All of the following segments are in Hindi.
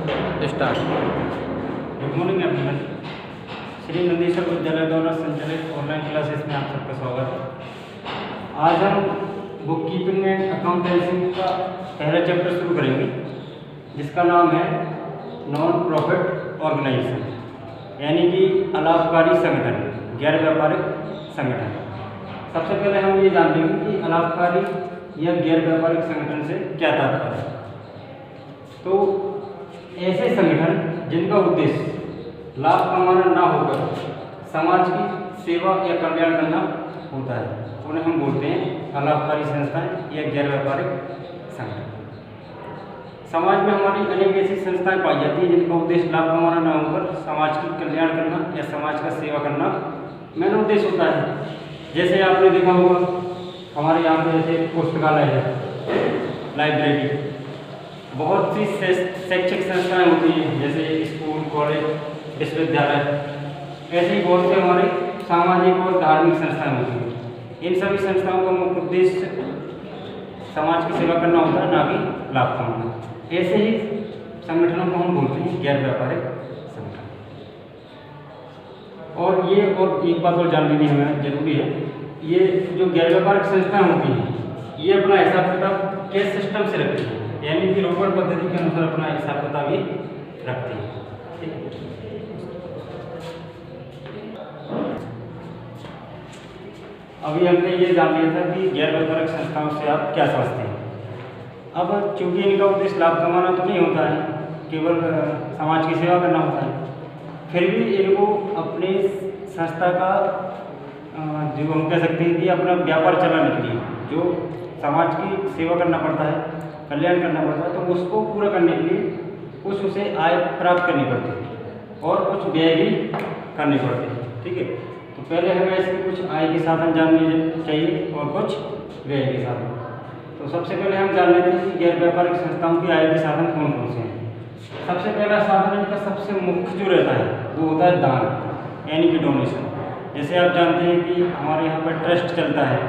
Start. Good morning everyone. Shri Nandishwar विद्यालय द्वारा संचालित ऑनलाइन क्लासेस में आप सबका स्वागत है। आज हम बुक कीपिंग एंड अकाउंटेंसी का पहला चैप्टर शुरू करेंगे, जिसका नाम है नॉन प्रॉफिट ऑर्गेनाइजेशन, यानी कि अलाभकारी संगठन, गैर व्यापारिक संगठन। सबसे पहले हम ये जान लेंगे कि अलाभकारी या गैर व्यापारिक संगठन से क्या तात्पर्य है। तो ऐसे संगठन जिनका उद्देश्य लाभ कमाना ना होकर समाज की सेवा या कल्याण करना होता है, उन्हें हम बोलते हैं अलाभकारी संस्थाएं या गैर व्यापारिक संगठन। समाज में हमारी अनेक ऐसी संस्थाएं पाई जाती हैं जिनका उद्देश्य लाभ कमाना ना होकर समाज की कल्याण करना या समाज का सेवा करना मेन उद्देश्य होता है। जैसे आपने देखा होगा, हमारे यहाँ पे जैसे पुस्तकालय है, लाइब्रेरी, बहुत सी शैक्षिक संस्थाएं होती हैं, जैसे स्कूल, कॉलेज, विश्वविद्यालय, ऐसे ही बहुत से हमारे सामाजिक और धार्मिक संस्थाएं होती हैं। इन सभी संस्थाओं का मुख्य उद्देश्य समाज की सेवा करना होता है, ना कि लाभ कमाना। ऐसे ही संगठनों को हम बोलते हैं गैर व्यापारिक संगठन। और एक बात और जान लेनी हमें जरूरी है, ये जो गैर व्यापारिक संस्थाएं होती हैं, ये अपना हिसाब किताब कैश सिस्टम से रखती है, यानी कि रोकड़ पद्धति के अनुसार अपना हिसाब किताब ही रखती है। ठीक है। अभी हमने ये जान लिया था कि गैर व्यापारिक संस्थाओं से आप क्या समझते हैं। अब चूंकि इनका उद्देश्य लाभ कमाना तो नहीं होता है, केवल समाज की सेवा करना होता है, फिर भी इनको अपने संस्था का जो हम कह सकते हैं कि अपना व्यापार चलाने के लिए जो समाज की सेवा करना पड़ता है, कल्याण करना पड़ता है, तो उसको पूरा करने के लिए कुछ उसे आय प्राप्त करनी पड़ती है और कुछ व्यय भी करने पड़ते हैं। ठीक है। तो पहले हमें इसके कुछ आय के साधन जानने चाहिए और कुछ व्यय के साधन। तो सबसे पहले हम जान लेते हैं कि गैर व्यापारिक संस्थाओं की आय के साधन कौन कौन से हैं। सबसे पहला साधन इनका सबसे मुख्य जो रहता है वो होता है दान, यानी कि डोनेशन। जैसे आप जानते हैं कि हमारे यहाँ पर ट्रस्ट चलता है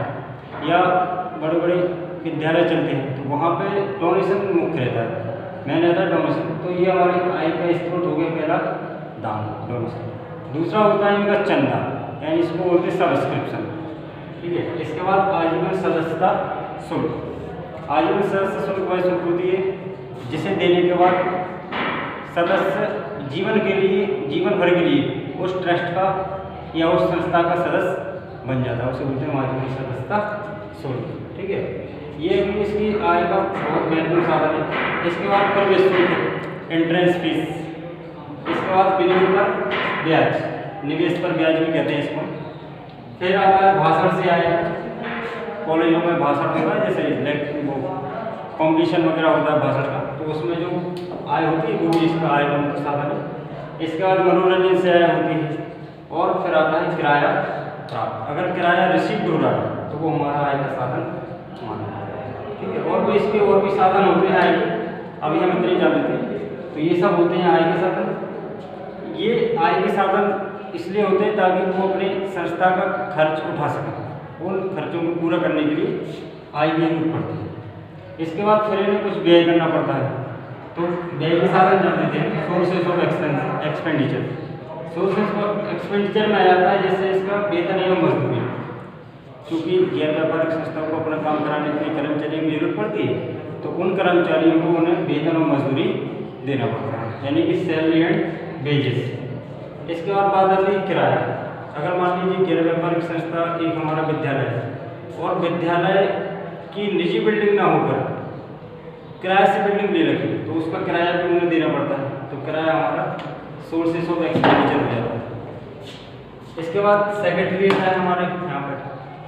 या बड़े बड़े विद्यालय चलते हैं, तो वहाँ पे डोनेशन मुख्य रहता है, मेन रहता है डोनेशन। तो ये हमारे आय का स्रोत हो गया पहला, दान, डोनेशन। दूसरा होता है इनका चंदा, यानी इसको बोलते हैं सब्सक्रिप्शन। ठीक है। इसके बाद आजीवन सदस्यता शुल्क। आजीवन सदस्य शुल्क वह शुल्क होती है जिसे देने के बाद सदस्य जीवन भर के लिए उस ट्रस्ट का या उस संस्था का सदस्य बन जाता है, उसे बोलते हैं आजीवन सदस्यता शुल्क। ठीक है। ये भी इसकी आय का बहुत महत्वपूर्ण साधन है। इसके बाद प्रवेश शुल्क, एंट्रेंस फीस। इसके बाद विनियोग पर ब्याज, निवेश पर ब्याज भी कहते हैं इसको। फिर आता है भाषण से आय। कॉलेजों में भाषण होता है, जैसे वो कॉम्पिटिशन वगैरह होता है भाषण का, तो उसमें जो आय होती है वो भी इसका आय का मुख्य साधन है। इसके बाद मनोरंजन से आय होती है। और फिर आता है किराया प्राप्त। अगर किराया रिसीव हो रहा है तो वो हमारा आय का साधन माना है। ठीक है। और भी इसके और भी साधन होते हैं आय के, अभी हम इतने जान लेते हैं। तो ये सब होते हैं आय के साधन। ये आय के साधन इसलिए होते हैं ताकि वो अपने संस्था का खर्च उठा सकें। उन खर्चों को पूरा करने के लिए आय की जरूरत पड़ती है। इसके बाद फिर इन्हें कुछ व्यय करना पड़ता है, तो व्यय के साधन जान लेते हैं। Sources of expenditure. Sources of expenditure में आ जाता है जैसे इसका वेतन एवं मजदूरी। क्योंकि गैर व्यापारिक संस्थाओं को अपना काम कराने के लिए कर्मचारियों की जरूरत पड़ती है, तो उन कर्मचारियों को उन्हें वेतन और मजदूरी देना पड़ता है, यानी कि सैलरी एंड वेजेस। इसके बाद बात आती है किराया। अगर मान लीजिए गैर व्यापारिक संस्था एक हमारा विद्यालय है और विद्यालय की निजी बिल्डिंग ना होकर किराए से बिल्डिंग ले रखी, तो उसका किराया भी उन्हें देना पड़ता है। तो किराया हमारा सोर्सेस ऑफ एक्सपेंडिचर हो जाता है। इसके बाद सेक्रेटरी है हमारे यहाँ पर,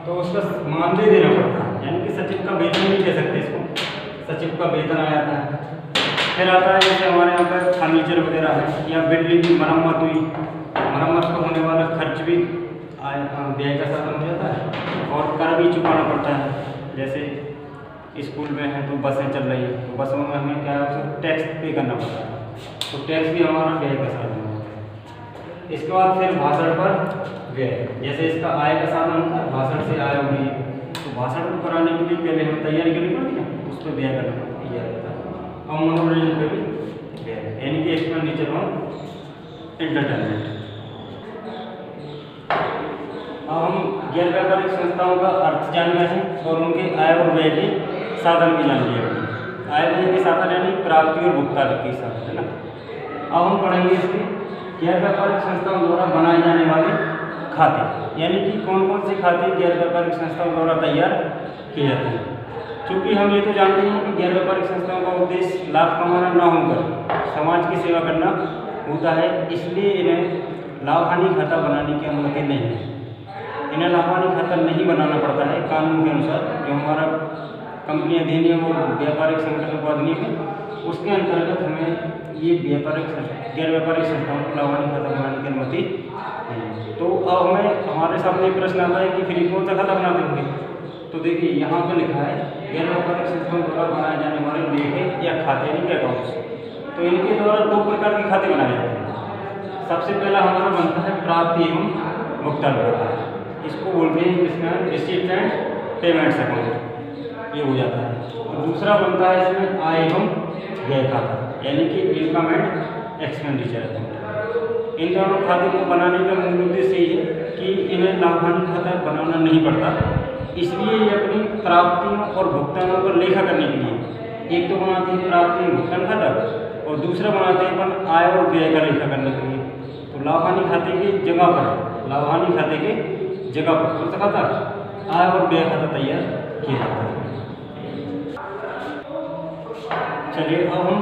तो उसका मानदेय देना पड़ता है, यानी कि सचिव का वेतन नहीं कह सकते इसको, सचिव का वेतन आ जाता है। फिर आता है जैसे हमारे यहाँ पर फर्नीचर वगैरह है या बिल्डिंग की मरम्मत हुई, मरम्मत का होने वाला खर्च भी व्यय का साधन हो जाता है। और कर भी चुकाना पड़ता है, जैसे स्कूल में है तो बसें चल रही है, तो बसों में हमें क्या है टैक्स पे करना पड़ता है, तो टैक्स भी हमारा व्यय का साधन होता है। इसके बाद फिर भाषण पर व्यय, जैसे इसका आय का साधन होता है, भाषण से आय हो रही है, तो भाषण को कराने के लिए पहले हमें तैयारी करनी पड़ती है, उस पर व्यय करना पड़ता है। और मनोरंजन पर भी फेयर, यानी कि एक्सपेंडिचर ऑन एंटरटेनमेंट। अब हम गैर व्यापारिक संस्थाओं का अर्थ जान गए हैं और उनके आय और व्यय के साधन भी जान लिए। आय व्यय के साधन यानी प्राप्ति और भुगतान के साधन, है ना। अब हम पढ़ेंगे इसके गैर व्यापारिक संस्थाओं द्वारा बनाए जाने वाले खाते, यानी कि कौन कौन से खाते गैर व्यापारिक संस्थाओं द्वारा तैयार किए जाते हैं। क्योंकि हम ये तो जानते हैं कि गैर व्यापारिक संस्थाओं का उद्देश्य लाभ कमाना न होकर समाज की सेवा करना होता है, इसलिए इन्हें लाभ हानि खाता बनाने की अनुमति नहीं है। इन्हें लाभ हानि खाता नहीं बनाना पड़ता है कानून के अनुसार, जो हमारा कंपनी अधिनियम और व्यापारिक संगठन को अधिनियम है, उसके अंतर्गत हमें ये गैर व्यापारिक संस्थाओं को लाभ हानि खाता बनाने की अनुमति नहीं है। तो अब हमें हमारे सामने एक प्रश्न आता है कि फिर कौन सा खाता बनाते होंगे। तो देखिए यहाँ पर लिखा है गैर व्यापारिक संस्थाओं द्वारा बनाए जाने वाले लेखे या खाते, यानी कि अकाउंट्स। तो इनके द्वारा दो प्रकार के खाते बनाए जाते हैं। सबसे पहला हमारा बनता है प्राप्ति एवं भुगतान खाता, इसको बोलते हैं इसमें रिसीप्ट एंड पेमेंट्स अकाउंट, ये हो जाता है। और दूसरा बनता है इसमें आय एवं व्यय खाता, यानी कि इनकम एंड एक्सपेंडिचर अकाउंट। इन दोनों खाते को बनाने का मूल उद्देश्य ये है कि इन्हें लाभ हानि खाता बनाना नहीं पड़ता, इसलिए ये अपनी प्राप्तियों और भुगतानों का लेखा करने के लिए एक तो बनाते हैं प्राप्ति भुगतान खाता और दूसरा बनाते हैं अपन आय और व्यय का लेखा करने के लिए। तो लाभ हानि खाते की जगह पर कौन सा खाता, आय और व्यय खाता तैयार किया जाता है। चलिए अब हम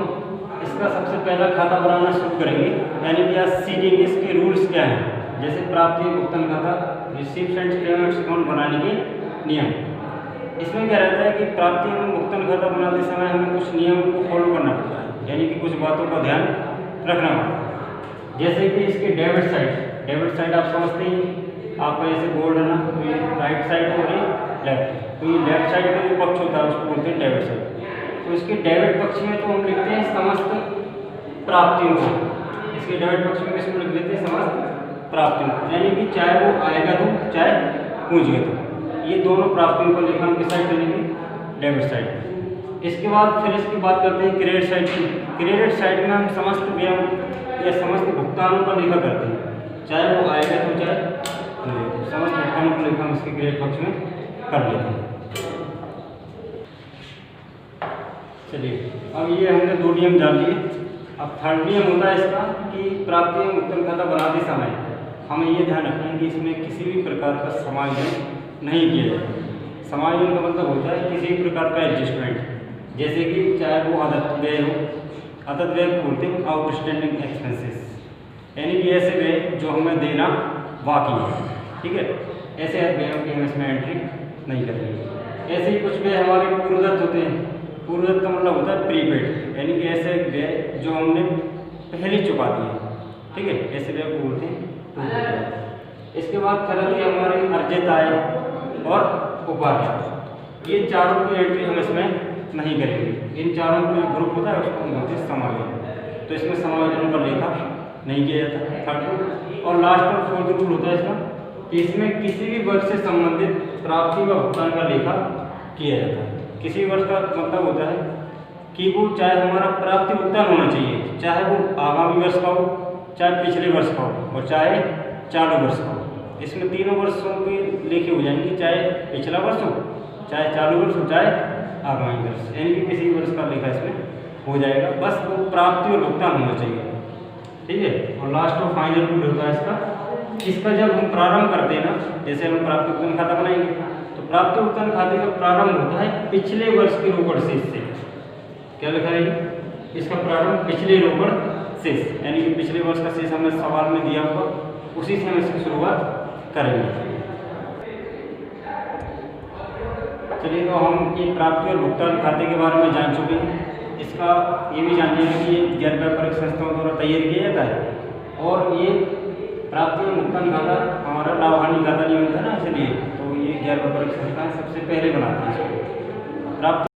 इसका सबसे पहला खाता बनाना शुरू करेंगे, यानी कि आज सीखेंगे इसके रूल्स क्या हैं। जैसे प्राप्ति भुगतान खाता, रिसीप्ट एंड पेमेंट्स अकाउंट बनाने के नियम। इसमें क्या रहता है कि प्राप्ति एवं भुगतान खाता बनाते समय हमें कुछ नियमों को फॉलो करना पड़ता है, यानी कि कुछ बातों का ध्यान रखना पड़ता है। जैसे कि इसके डेबिट साइड आप समझते हैं, आपका ऐसे बोर्ड है ना, तो ये राइट साइड और ये लेफ्ट, तो ये लेफ्ट साइड का जो पक्ष होता है उसको बोलते हैं डेबिट साइड। तो इसके डेबिट पक्ष में तो हम लिखते हैं समस्त प्राप्तियों को, इसके डेबिट पक्ष में इसको लिख देते हैं समस्त प्राप्तियों को, यानी कि चाहे वो आएगा तो चाहे पूंजीगत तो, ये दोनों प्राप्तियों को लेखा हम किस साइड करेंगे, डेबिट साइड। इसके बाद फिर इसकी बात करते हैं क्रेडिट साइड की। क्रेडिट साइड में हम समस्त व्यय या समस्त भुगतानों का लेखा करते हैं, चाहे वो आएगा तो चाहे समस्त भुगतानों को लेखा हम इसके क्रेडिट पक्ष में कर लेते हैं। चलिए अब ये हमने दो नियम जान लिए। अब थर्ड नियम होता है इसका कि प्राप्ति एवं भुगतान खाता बनाते समय हमें ये ध्यान रखना है कि इसमें किसी भी प्रकार का समायोजन नहीं किया जाए। समायोजन का मतलब होता है किसी भी प्रकार का एडजस्टमेंट, जैसे कि चाहे वो आदत व्यय हो, आदत व्यय बोलते हैं आउटस्टैंडिंग एक्सपेंसेस, यानी कि ऐसे व्यय जो हमें देना बाकी है, ठीक है, ऐसे व्ययों की हम इसमें एंट्री नहीं करेंगे। ऐसे ही कुछ व्यय हमारे पूर्वदत्त होते हैं। पूर्वदत्त का मतलब होता है प्रीपेड, यानी कि ऐसे व्यय जो हमने पहले चुका दिए, ठीक है, ऐसे व्यय को बोलते हैं पूर्वदत्त। इसके बाद चलती है हमारी अर्जित आय और उपार्जन, ये चारों की एंट्री हम इसमें नहीं करेंगे। इन चारों का जो ग्रुप होता है उसको हम बोलते हैं समायोजन, तो इसमें समायोजन का लेखा नहीं किया जाता। थर्ड और लास्ट और फोर्थ रूल होता है इसका कि इसमें किसी भी वर्ष से संबंधित प्राप्ति व भुगतान का लेखा किया जाता है। किसी वर्ष का मतलब होता है कि वो चाहे हमारा प्राप्ति भुगतान होना चाहिए, चाहे वो आगामी वर्ष का हो, चाहे पिछले वर्ष का हो और चाहे चालू वर्ष का हो। इसमें तीनों वर्षों के लेखे हो जाएंगे, चाहे पिछला वर्ष हो, चाहे चालू वर्ष हो, चाहे आगामी वर्ष, यानी कि किसी वर्ष का लेखा इसमें हो जाएगा। बस वो प्राप्ति और भुगतान होना चाहिए, ठीक है। और लास्ट और फाइनल रूल होता है इसका जब हम प्रारंभ करते हैं ना, जैसे हम प्राप्ति भुगतान खाता बनाएंगे तो प्राप्ति भुगतान खाते का प्रारंभ होता है पिछले वर्ष के रोकड़ शेष से। क्या लिखा है, इसका प्रारंभ पिछले रोकड़ शेष, यानी कि पिछले वर्ष का शेष हमें सवाल में दिया हुआ, उसी से हम इसकी शुरुआत करेंगे। चलिए तो हम ये प्राप्ति और भुगतान खाते के बारे में जान चुके हैं। इसका ये भी जान लिया कि ये गैर व्यापारिक संस्थाओं द्वारा तैयार किया जाता है और ये प्राप्ति और भुगतान खाता हमारा लाभ हानि खाता नहीं होता ना, इसलिए तो ये गैर व्यापारिक संस्थाएं सबसे पहले बनाती हैं प्राप्ति